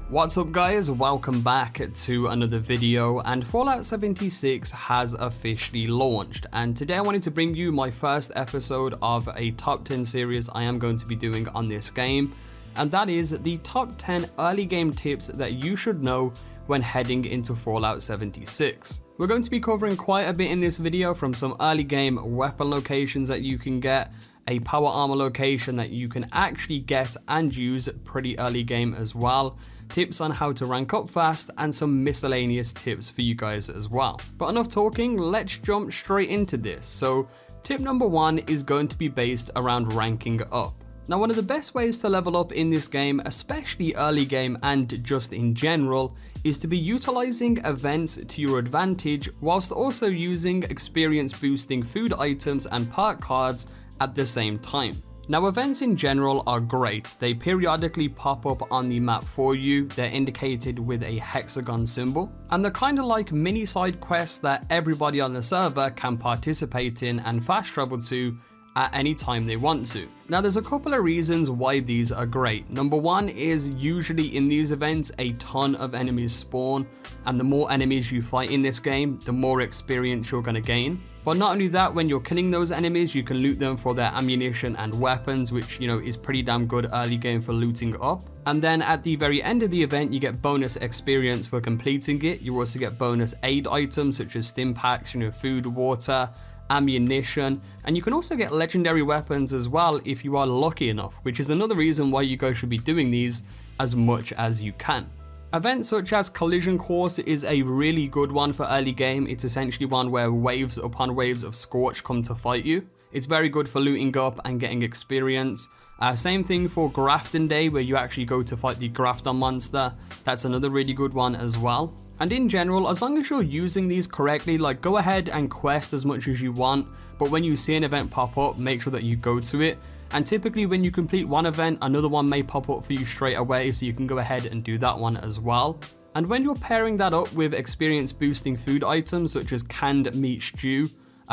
What's up guys, welcome back to another video, and Fallout 76 has officially launched, and today I wanted to bring you my first episode of a top 10 series I am going to be doing on this game, and that is the top 10 early game tips that you should know when heading into Fallout 76. We're going to be covering quite a bit in this video, from some early game weapon locations that you can get, a power armor location that you can actually get and use pretty early game as well, tips on how to rank up fast, and some miscellaneous tips for you guys as well. But enough talking, let's jump straight into this. So tip number 1 is going to be based around ranking up. Now, one of the best ways to level up in this game, especially early game and just in general, is to be utilizing events to your advantage whilst also using experience boosting food items and perk cards at the same time. Now, events in general are great. They periodically pop up on the map for you. They're indicated with a hexagon symbol, and they're kind of like mini side quests that everybody on the server can participate in and fast travel to at any time they want to. Now, there's a couple of reasons why these are great. Number 1 is usually in these events a ton of enemies spawn, and the more enemies you fight in this game, the more experience you're going to gain. But not only that, when you're killing those enemies, you can loot them for their ammunition and weapons, which, you know, is pretty damn good early game for looting up. And then at the very end of the event, you get bonus experience for completing it. You also get bonus aid items such as stim packs, you know, food, water, ammunition, and you can also get legendary weapons as well if you are lucky enough, which is another reason why you guys should be doing these as much as you can. Events such as Collision Course is a really good one for early game. It's essentially one where waves upon waves of Scorch come to fight you. It's very good for looting up and getting experience. Same thing for Grafton Day, where you actually go to fight the Grafton monster. That's another really good one as well. And in general, as long as you're using these correctly, like, go ahead and quest as much as you want, but when you see an event pop up, make sure that you go to it. And typically when you complete one event, another one may pop up for you straight away, so you can go ahead and do that one as well. And when you're pairing that up with experience boosting food items such as canned meat stew,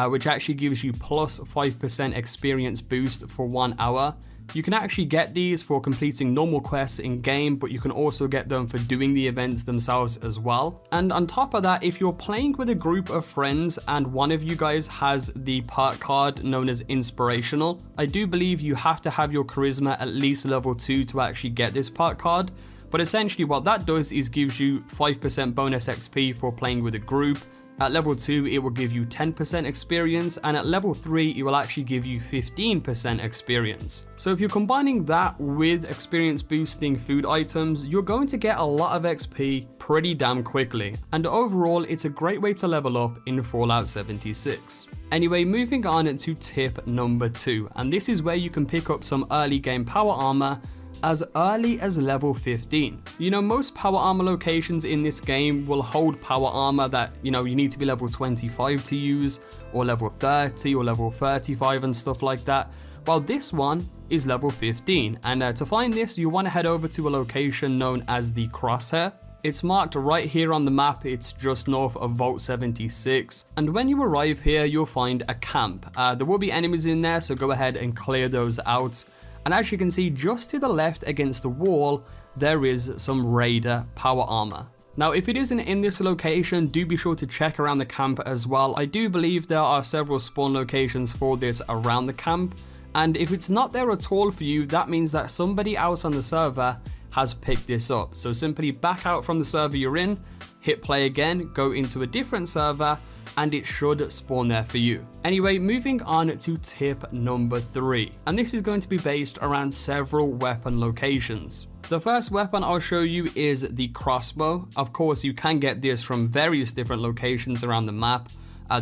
which actually gives you plus 5% experience boost for 1 hour, you can actually get these for completing normal quests in game, but you can also get them for doing the events themselves as well. And on top of that, if you're playing with a group of friends and one of you guys has the perk card known as Inspirational, I do believe you have to have your charisma at least level 2 to actually get this perk card. But essentially what that does is gives you 5% bonus XP for playing with a group. At level 2, it will give you 10% experience, and at level 3, it will actually give you 15% experience. So if you're combining that with experience boosting food items, you're going to get a lot of XP pretty damn quickly. And overall, it's a great way to level up in Fallout 76. Anyway, moving on to tip number 2, and this is where you can pick up some early game power armor as early as level 15. You know, most power armor locations in this game will hold power armor that, you know, you need to be level 25 to use, or level 30 or level 35 and stuff like that, while this one is level 15. And to find this, you want to head over to a location known as the Crosshair. It's marked right here on the map. It's just north of Vault 76, and when you arrive here, you'll find a camp. There will be enemies in there, so go ahead and clear those out. And as you can see, just to the left against the wall, there is some Raider power armor. Now, if it isn't in this location, do be sure to check around the camp as well. I do believe there are several spawn locations for this around the camp, and if it's not there at all for you, that means that somebody else on the server has picked this up. So simply back out from the server you're in, hit play again, go into a different server, and it should spawn there for you. Anyway, moving on to tip number 3, and this is going to be based around several weapon locations. The first weapon I'll show you is the crossbow. Of course, you can get this from various different locations around the map.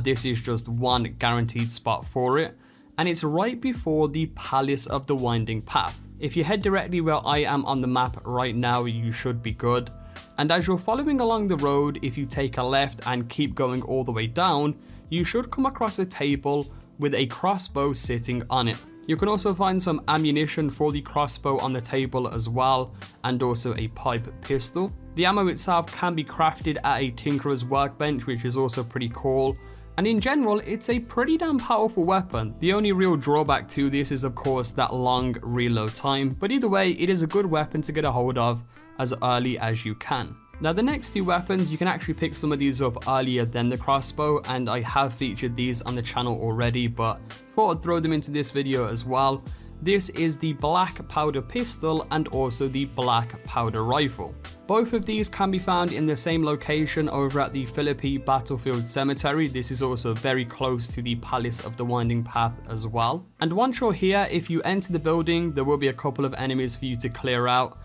This is just one guaranteed spot for it, and it's right before the Palace of the Winding Path. If you head directly where I am on the map right now, you should be good. And as you're following along the road, if you take a left and keep going all the way down, you should come across a table with a crossbow sitting on it. You can also find some ammunition for the crossbow on the table as well, and also a pipe pistol. The ammo itself can be crafted at a tinkerer's workbench, which is also pretty cool. And in general, it's a pretty damn powerful weapon. The only real drawback to this is, of course, that long reload time, but either way, it is a good weapon to get a hold of, as early as you can. Now the next two weapons, you can actually pick some of these up earlier than the crossbow, and I have featured these on the channel already, but thought I'd throw them into this video as well. This is the black powder pistol and also the black powder rifle. Both of these can be found in the same location over at the Philippi Battlefield Cemetery. This is also very close to the Palace of the Winding Path as well. And once you're here, if you enter the building, there will be a couple of enemies for you to clear out.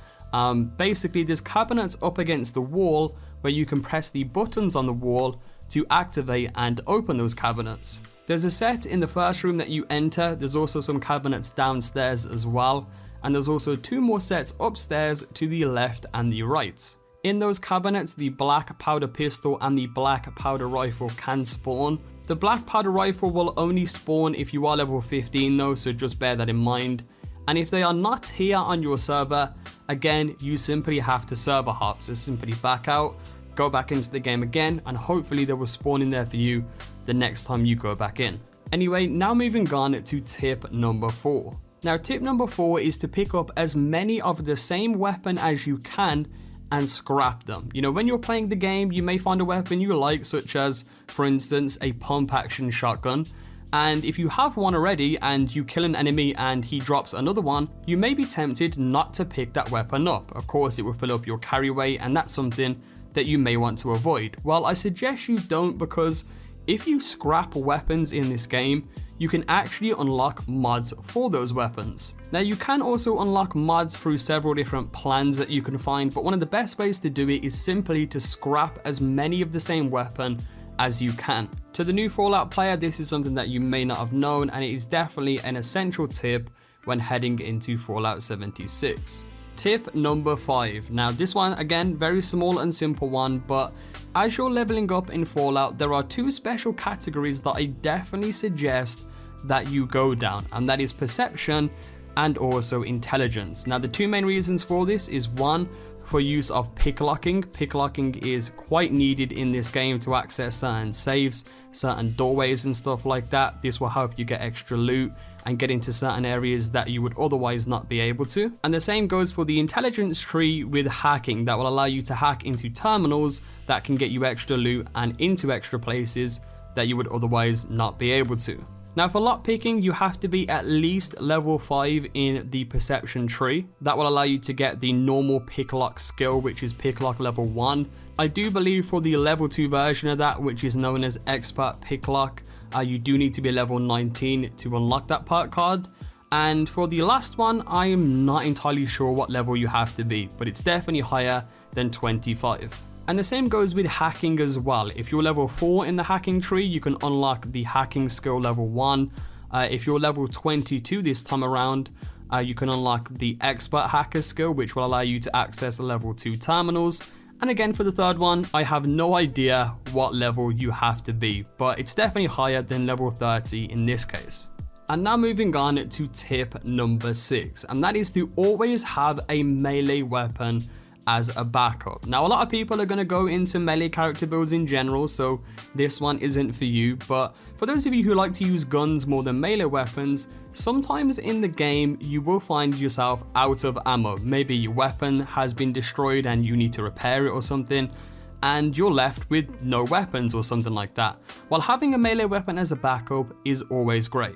Basically, there's cabinets up against the wall where you can press the buttons on the wall to activate and open those cabinets. There's a set in the first room that you enter. There's also some cabinets downstairs as well. And there's also two more sets upstairs to the left and the right. In those cabinets, the black powder pistol and the black powder rifle can spawn. The black powder rifle will only spawn if you are level 15 though, so just bear that in mind. And if they are not here on your server, again, you simply have to server hop. So simply back out, go back into the game again, and hopefully they will spawn in there for you the next time you go back in. Anyway, now moving on to tip number 4. Now tip number 4 is to pick up as many of the same weapon as you can and scrap them. You know, when you're playing the game, you may find a weapon you like, such as, for instance, a pump action shotgun. And if you have one already and you kill an enemy and he drops another one, you may be tempted not to pick that weapon up. Of course, it will fill up your carry weight, and that's something that you may want to avoid. Well, I suggest you don't, because if you scrap weapons in this game, you can actually unlock mods for those weapons. Now you can also unlock mods through several different plans that you can find, but one of the best ways to do it is simply to scrap as many of the same weapon as you can. To the new Fallout player, this is something that you may not have known, and it is definitely an essential tip when heading into Fallout 76. Tip number 5. Now this one, again, very small and simple one, but as you're leveling up in Fallout, there are two special categories that I definitely suggest that you go down, and that is perception and also intelligence. Now the two main reasons for this is, one, for use of picklocking. Picklocking is quite needed in this game to access certain safes, certain doorways and stuff like that. This will help you get extra loot and get into certain areas that you would otherwise not be able to. And the same goes for the intelligence tree with hacking, that will allow you to hack into terminals that can get you extra loot and into extra places that you would otherwise not be able to. Now for lockpicking, you have to be at least level 5 in the perception tree. That will allow you to get the normal picklock skill, which is picklock level 1. I do believe for the level 2 version of that, which is known as expert picklock, you do need to be level 19 to unlock that perk card. And for the last one, I am not entirely sure what level you have to be, but it's definitely higher than 25. And the same goes with hacking as well. If you're level 4 in the hacking tree, you can unlock the hacking skill level 1. If you're level 22 this time around, you can unlock the expert hacker skill, which will allow you to access level 2 terminals. And again, for the third one, I have no idea what level you have to be, but it's definitely higher than level 30 in this case. And now moving on to tip number 6, and that is to always have a melee weapon as a backup. Now a lot of people are going to go into melee character builds in general, so this one isn't for you, but for those of you who like to use guns more than melee weapons, sometimes in the game you will find yourself out of ammo. Maybe your weapon has been destroyed and you need to repair it or something, and you're left with no weapons or something like that. While having a melee weapon as a backup is always great.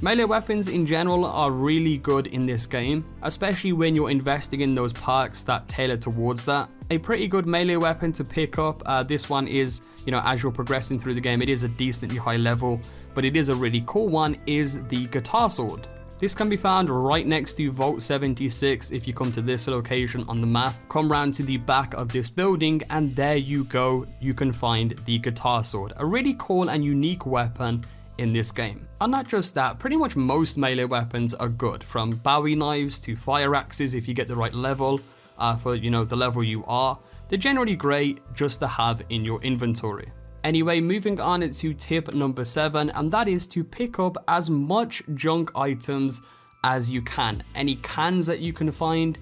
Melee weapons in general are really good in this game, especially when you're investing in those perks that tailor towards that. A pretty good melee weapon to pick up, this one is, you know, as you're progressing through the game, it is a decently high level, but it is a really cool one, is the guitar sword. This can be found right next to Vault 76 if you come to this location on the map. Come round to the back of this building and there you go, you can find the guitar sword. A really cool and unique weapon in this game. And not just that, pretty much most melee weapons are good, from Bowie knives to fire axes if you get the right level, for, you know, the level you are. They're generally great just to have in your inventory. Anyway, moving on to tip number 7, and that is to pick up as much junk items as you can. Any cans that you can find,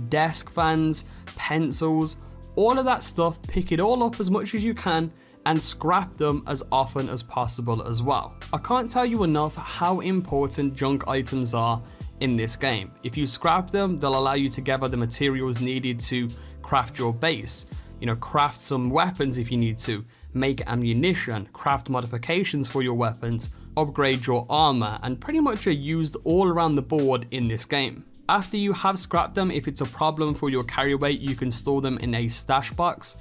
desk fans, pencils, all of that stuff, pick it all up as much as you can and scrap them as often as possible as well. I can't tell you enough how important junk items are in this game. If you scrap them, they'll allow you to gather the materials needed to craft your base, you know, craft some weapons if you need to, make ammunition, craft modifications for your weapons, upgrade your armor, and pretty much are used all around the board in this game. After you have scrapped them, if it's a problem for your carry weight, you can store them in a stash box.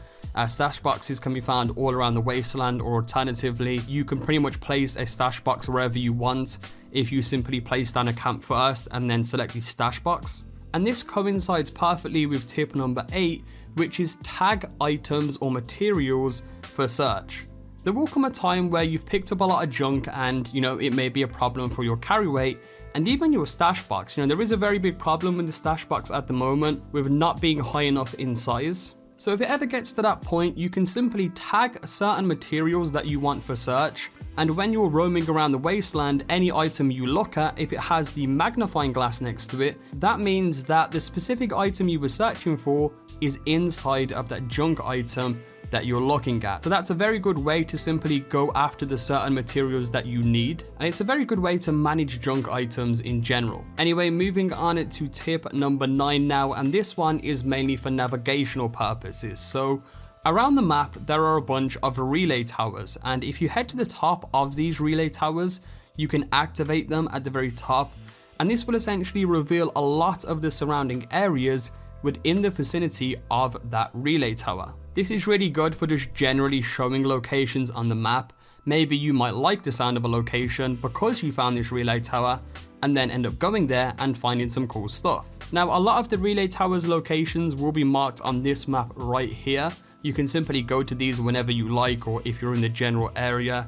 Stash boxes can be found all around the wasteland, or alternatively, you can pretty much place a stash box wherever you want if you simply place down a camp first and then select the stash box. And this coincides perfectly with tip number 8, which is tag items or materials for search. There will come a time where you've picked up a lot of junk and, you know, it may be a problem for your carry weight and even your stash box. You know, there is a very big problem with the stash box at the moment with not being high enough in size. So if it ever gets to that point, you can simply tag certain materials that you want for search, and when you're roaming around the wasteland, any item you look at, if it has the magnifying glass next to it, that means that the specific item you were searching for is inside of that junk item that you're looking at. So that's a very good way to simply go after the certain materials that you need, and it's a very good way to manage junk items in general. Anyway, moving on to tip number 9 now, and this one is mainly for navigational purposes. So around the map there are a bunch of relay towers, and if you head to the top of these relay towers, you can activate them at the very top, and this will essentially reveal a lot of the surrounding areas within the vicinity of that relay tower. This is really good for just generally showing locations on the map. Maybe you might like the sound of a location because you found this relay tower and then end up going there and finding some cool stuff. Now, a lot of the relay towers locations will be marked on this map right here. You can simply go to these whenever you like, or if you're in the general area,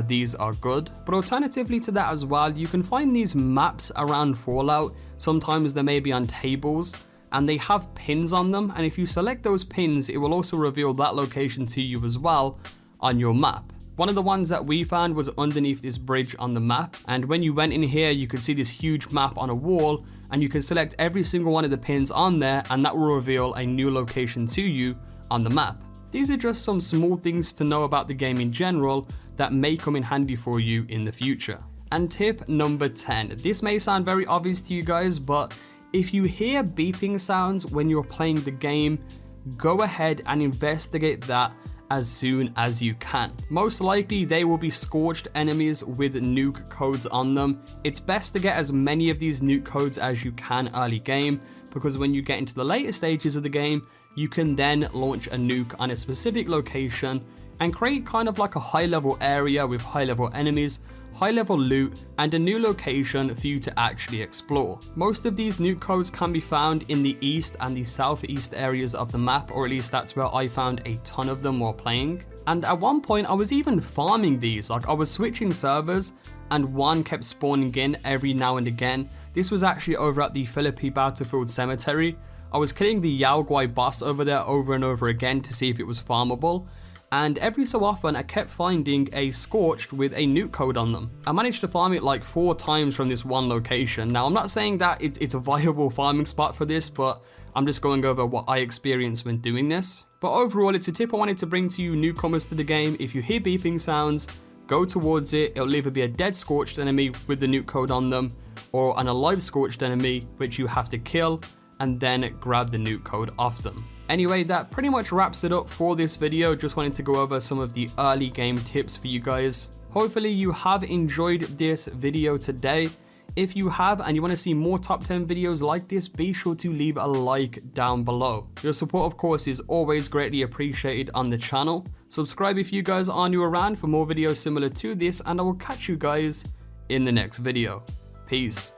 these are good. But alternatively to that as well, you can find these maps around Fallout. Sometimes they may be on tables, and they have pins on them, and if you select those pins, it will also reveal that location to you as well on your map. One of the ones that we found was underneath this bridge on the map, and when you went in here, you could see this huge map on a wall, and you can select every single one of the pins on there, and that will reveal a new location to you on the map. These are just some small things to know about the game in general that may come in handy for you in the future. And tip number 10. This may sound very obvious to you guys, but if you hear beeping sounds when you're playing the game, go ahead and investigate that as soon as you can. Most likely they will be scorched enemies with nuke codes on them. It's best to get as many of these nuke codes as you can early game, because when you get into the later stages of the game, you can then launch a nuke on a specific location and create kind of like a high level area with high level enemies, high level loot, and a new location for you to actually explore. Most of these nuke codes can be found in the east and the southeast areas of the map, or at least that's where I found a ton of them while playing. And at one point I was even farming these, like I was switching servers and one kept spawning in every now and again. This was actually over at the Philippi Battlefield Cemetery. I was killing the Yao Guai boss over there over and over again to see if it was farmable, and every so often I kept finding a scorched with a nuke code on them. I managed to farm it like 4 times from this one location. Now I'm not saying that it's a viable farming spot for this, but I'm just going over what I experienced when doing this. But overall, it's a tip I wanted to bring to you newcomers to the game. If you hear beeping sounds, go towards it. It'll either be a dead scorched enemy with the nuke code on them, or an alive scorched enemy which you have to kill and then grab the nuke code off them. Anyway, that pretty much wraps it up for this video. Just wanted to go over some of the early game tips for you guys. Hopefully you have enjoyed this video today. If you have and you want to see more top 10 videos like this, be sure to leave a like down below. Your support of course is always greatly appreciated on the channel. Subscribe if you guys are new around for more videos similar to this, and I will catch you guys in the next video. Peace.